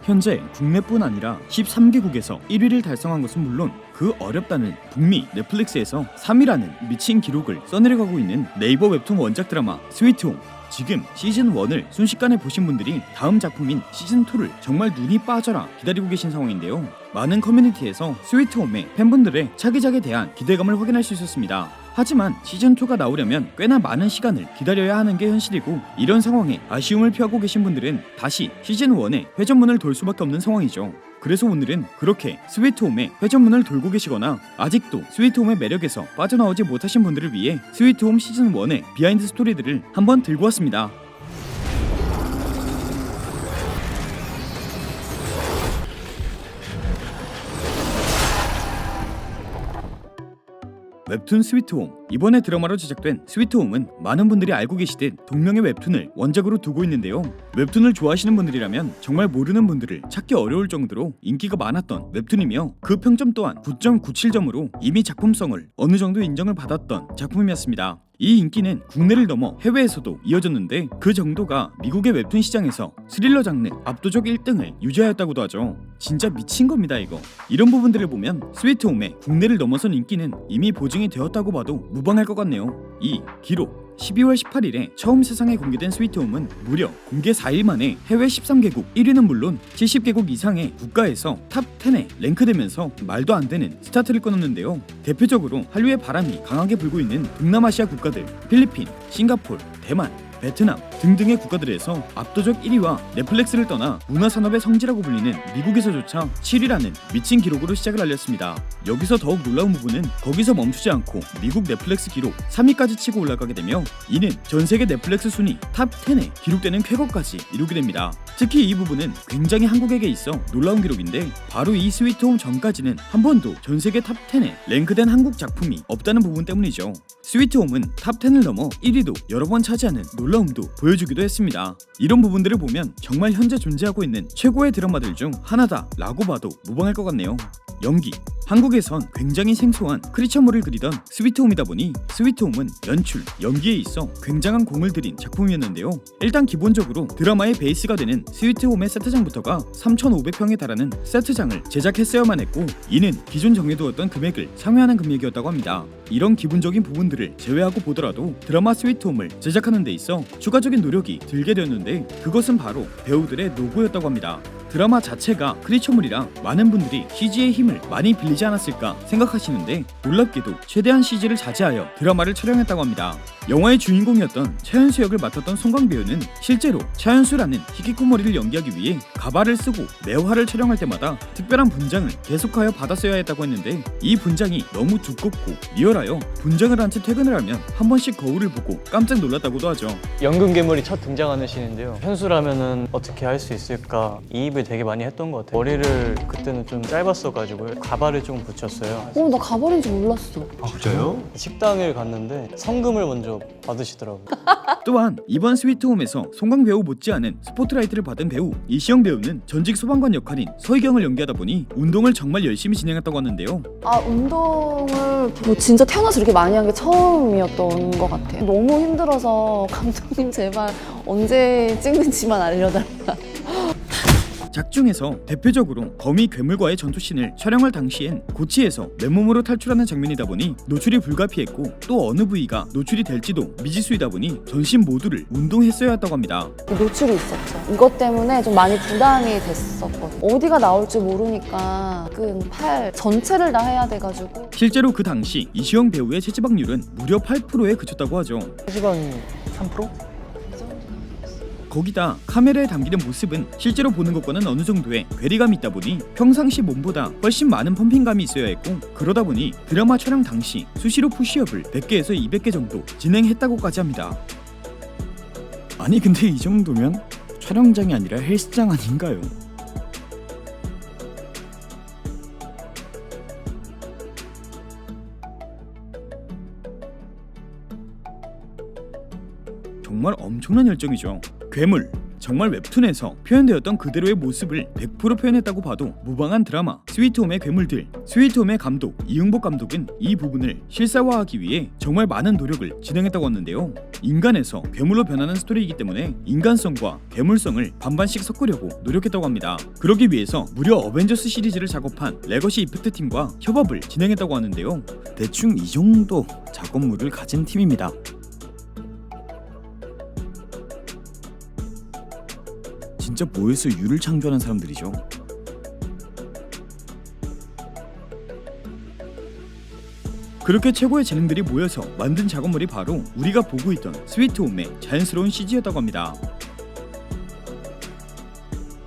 현재 국내뿐 아니라 13개국에서 1위를 달성한 것은 물론 그 어렵다는 북미 넷플릭스에서 3위라는 미친 기록을 써내려가고 있는 네이버 웹툰 원작 드라마 스위트홈. 지금 시즌 1을 순식간에 보신 분들이 다음 작품인 시즌 2를 정말 눈이 빠져라 기다리고 계신 상황인데요. 많은 커뮤니티에서 스위트홈의 팬분들의 차기작에 대한 기대감을 확인할 수 있었습니다. 하지만 시즌2가 나오려면 꽤나 많은 시간을 기다려야 하는 게 현실이고, 이런 상황에 아쉬움을 표하고 계신 분들은 다시 시즌1의 회전문을 돌 수밖에 없는 상황이죠. 그래서 오늘은 그렇게 스위트홈의 회전문을 돌고 계시거나 아직도 스위트홈의 매력에서 빠져나오지 못하신 분들을 위해 스위트홈 시즌1의 비하인드 스토리들을 한번 들고 왔습니다. 웹툰 스위트홈. 이번에 드라마로 제작된 스위트홈은 많은 분들이 알고 계시듯 동명의 웹툰을 원작으로 두고 있는데요. 웹툰을 좋아하시는 분들이라면 정말 모르는 분들을 찾기 어려울 정도로 인기가 많았던 웹툰이며, 그 평점 또한 9.97점으로 이미 작품성을 어느 정도 인정을 받았던 작품이었습니다. 이 인기는 국내를 넘어 해외에서도 이어졌는데, 그 정도가 미국의 웹툰 시장에서 스릴러 장르 압도적 1등을 유지하였다고도 하죠. 진짜 미친 겁니다 이거. 이런 부분들을 보면 스위트홈의 국내를 넘어선 인기는 이미 보증이 되었다고 봐도 무방할 것 같네요. 이 기록 12월 18일에 처음 세상에 공개된 스위트홈은 무려 공개 4일 만에 해외 13개국 1위는 물론 70개국 이상의 국가에서 탑 10에 랭크되면서 말도 안 되는 스타트를 끊었는데요. 대표적으로 한류의 바람이 강하게 불고 있는 동남아시아 국가들, 필리핀, 싱가포르, 대만, 베트남 등등의 국가들에서 압도적 1위와 넷플릭스를 떠나 문화산업의 성지라고 불리는 미국에서조차 7위라는 미친 기록으로 시작을 알렸습니다. 여기서 더욱 놀라운 부분은 거기서 멈추지 않고 미국 넷플릭스 기록 3위까지 치고 올라가게 되며, 이는 전세계 넷플릭스 순위 탑 10에 기록되는 쾌거까지 이루게 됩니다. 특히 이 부분은 굉장히 한국에게 있어 놀라운 기록인데, 바로 이 스위트홈 전까지는 한 번도 전세계 탑 10에 랭크된 한국 작품이 없다는 부분 때문이죠. 스위트홈은 탑 10을 넘어 1위도 여러 번 차지하는 놀라움도 보여주기도 했습니다. 이런 부분들을 보면 정말 현재 존재하고 있는 최고의 드라마들 중 하나다 라고 봐도 무방할 것 같네요. 연기. 한국에선 굉장히 생소한 크리처물을 그리던 스위트홈이다 보니 스위트홈은 연출, 연기에 있어 굉장한 공을 들인 작품이었는데요. 일단 기본적으로 드라마의 베이스가 되는 스위트홈의 세트장부터가 3,500평에 달하는 세트장을 제작했어야만 했고, 이는 기존 정해두었던 금액을 상회하는 금액이었다고 합니다. 이런 기본적인 부분들을 제외하고 보더라도 드라마 스위트홈을 제작하는 데 있어 추가적인 노력이 들게 되었는데, 그것은 바로 배우들의 노고였다고 합니다. 드라마 자체가 크리처물이라 많은 분들이 CG의 힘을 많이 빌리지 않았을까 생각하시는데, 놀랍게도 최대한 CG를 자제하여 드라마를 촬영했다고 합니다. 영화의 주인공이었던 차현수 역을 맡았던 송강 배우는 실제로 차현수라는 히키코모리를 연기하기 위해 가발을 쓰고 매화를 촬영할 때마다 특별한 분장을 계속하여 받았어야 했다고 했는데, 이 분장이 너무 두껍고 리얼하여 분장을 한 채 퇴근을 하면 한 번씩 거울을 보고 깜짝 놀랐다고도 하죠. 연금 괴물이 첫 등장하는 씬인데요. 현수라면은 어떻게 할 수 있을까 이입을 되게 많이 했던 것 같아요. 머리를 그때는 좀 짧았어가지고 가발을 좀 붙였어요. 나 가발인 줄 몰랐어. 아 진짜요? 식당을 갔는데 성금을 먼저 받으시더라고요. 또한 이번 스위트홈에서 송강 배우 못지않은 스포트라이트를 받은 배우 이시영 배우는 전직 소방관 역할인 서희경을 연기하다 보니 운동을 정말 열심히 진행했다고 하는데요. 운동을 진짜 태어나서 이렇게 많이 한 게 처음이었던 것 같아요. 너무 힘들어서 감독님 제발 언제 찍는지만 알려달라. 작중에서 대표적으로 거미 괴물과의 전투씬을 촬영할 당시엔 고치에서 맨몸으로 탈출하는 장면이다 보니 노출이 불가피했고, 또 어느 부위가 노출이 될지도 미지수이다 보니 전신 모두를 운동했어야 했다고 합니다. 노출이 있었죠. 이것 때문에 좀 많이 부담이 됐었거든요. 어디가 나올지 모르니까 그 팔 전체를 다 해야 돼가지고. 실제로 그 당시 이시영 배우의 체지방률은 무려 8%에 그쳤다고 하죠. 체지방이 3%? 거기다 카메라에 담기는 모습은 실제로 보는 것과는 어느 정도의 괴리감이 있다 보니 평상시 몸보다 훨씬 많은 펌핑감이 있어야 했고, 그러다 보니 드라마 촬영 당시 수시로 푸시업을 100개에서 200개 정도 진행했다고까지 합니다. 아니 근데 이 정도면 촬영장이 아니라 헬스장 아닌가요? 정말 엄청난 열정이죠. 괴물, 정말 웹툰에서 표현되었던 그대로의 모습을 100% 표현했다고 봐도 무방한 드라마 스위트홈의 괴물들. 스위트홈의 감독 이응복 감독은 이 부분을 실사화하기 위해 정말 많은 노력을 진행했다고 하는데요. 인간에서 괴물로 변하는 스토리이기 때문에 인간성과 괴물성을 반반씩 섞으려고 노력했다고 합니다. 그러기 위해서 무려 어벤져스 시리즈를 작업한 레거시 이펙트 팀과 협업을 진행했다고 하는데요. 대충 이 정도 작업물을 가진 팀입니다. 진짜 뭐에서 유를 창조하는 사람들이죠. 그렇게 최고의 재능들이 모여서 만든 작업물이 바로 우리가 보고 있던 스위트홈의 자연스러운 CG였다고 합니다.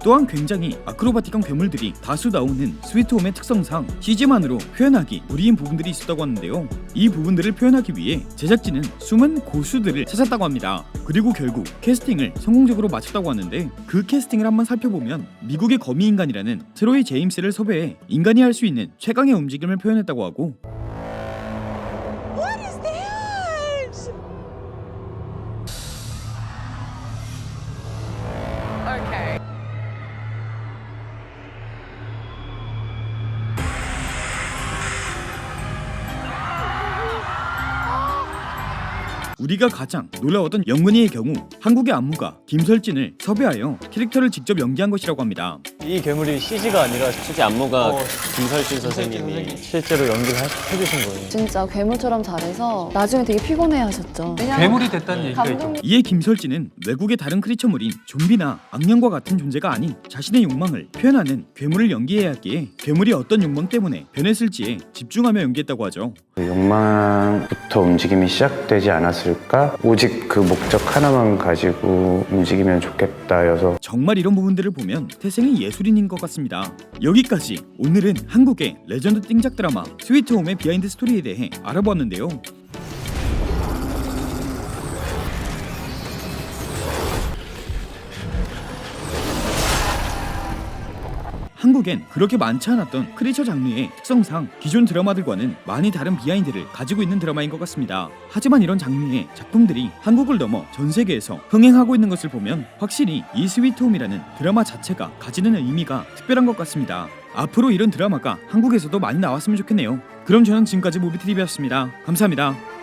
또한 굉장히 아크로바틱한 괴물들이 다수 나오는 스위트홈의 특성상 CG만으로 표현하기 무리인 부분들이 있었다고 하는데요. 이 부분들을 표현하기 위해 제작진은 숨은 고수들을 찾았다고 합니다. 그리고 결국 캐스팅을 성공적으로 마쳤다고 하는데, 그 캐스팅을 한번 살펴보면 미국의 거미인간이라는 트로이 제임스를 섭외해 인간이 할 수 있는 최강의 움직임을 표현했다고 하고, 우리가 가장 놀라웠던 영문이의 경우 한국의 안무가 김설진을 섭외하여 캐릭터를 직접 연기한 것이라고 합니다. 이 괴물이 CG가 아니라 실제 안무가 김설진 선생님이 실제로 연기를 해주신 거예요. 진짜 괴물처럼 잘해서 나중에 되게 피곤해하셨죠. 왜냐면 괴물이 됐다는 얘기가 있죠. 감독님 이에 김설진은 외국의 다른 크리처물인 좀비나 악령과 같은 존재가 아닌 자신의 욕망을 표현하는 괴물을 연기해야 하기에 괴물이 어떤 욕망 때문에 변했을지에 집중하며 연기했다고 하죠. 욕망부터 움직임이 시작되지 않았을까? 오직 그 목적 하나만 가지고 움직이면 좋겠다여서. 정말 이런 부분들을 보면 태생의 예술인인 것 같습니다. 여기까지 오늘은 한국의 레전드 띵작 드라마 스위트홈의 비하인드 스토리에 대해 알아보았는데요. 한국엔 그렇게 많지 않았던 크리처 장르의 특성상 기존 드라마들과는 많이 다른 비하인드를 가지고 있는 드라마인 것 같습니다. 하지만 이런 장르의 작품들이 한국을 넘어 전 세계에서 흥행하고 있는 것을 보면 확실히 이 스위트홈이라는 드라마 자체가 가지는 의미가 특별한 것 같습니다. 앞으로 이런 드라마가 한국에서도 많이 나왔으면 좋겠네요. 그럼 저는 지금까지 무비TV였습니다. 감사합니다.